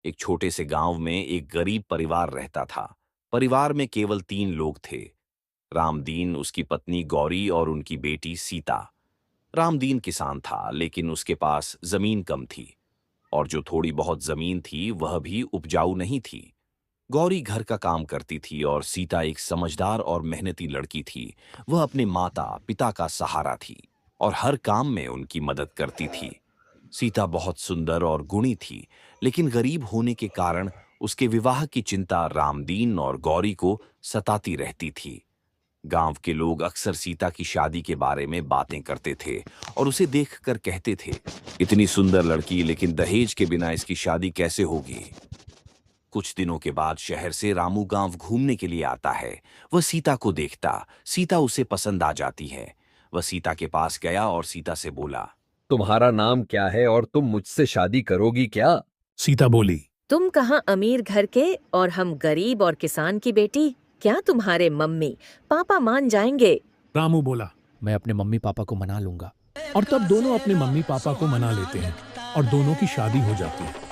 एक छोटे से गांव में एक गरीब परिवार रहता था। परिवार में केवल 3 लोग थे। रामदीन, उसकी पत्नी गौरी और उनकी बेटी सीता। रामदीन किसान था, लेकिन उसके पास जमीन कम थी, और जो थोड़ी बहुत जमीन थी वह भी उपजाऊ नहीं थी। गौरी घर का काम करती थी और सीता एक समझदार और मेहनती लड़की थी। वह अपने माता पिता का सहारा थी और हर काम में उनकी मदद करती थी। सीता बहुत सुंदर और गुणी थी, लेकिन गरीब होने के कारण उसके विवाह की चिंता रामदीन और गौरी को सताती रहती थी। गांव के लोग अक्सर सीता की शादी के बारे में बातें करते थे और उसे देखकर कहते थे, इतनी सुंदर लड़की, लेकिन दहेज के बिना इसकी शादी कैसे होगी। कुछ दिनों के बाद शहर से रामू गांव घूमने के लिए आता है। वह सीता को देखता, सीता उसे पसंद आ जाती है। वह सीता के पास गया और सीता से बोला, तुम्हारा नाम क्या है और तुम मुझसे शादी करोगी क्या? सीता बोली, तुम कहाँ अमीर घर के और हम गरीब और किसान की बेटी, क्या तुम्हारे मम्मी पापा मान जाएंगे? रामू बोला, मैं अपने मम्मी पापा को मना लूंगा। और तब दोनों अपने मम्मी पापा को मना लेते हैं और दोनों की शादी हो जाती है।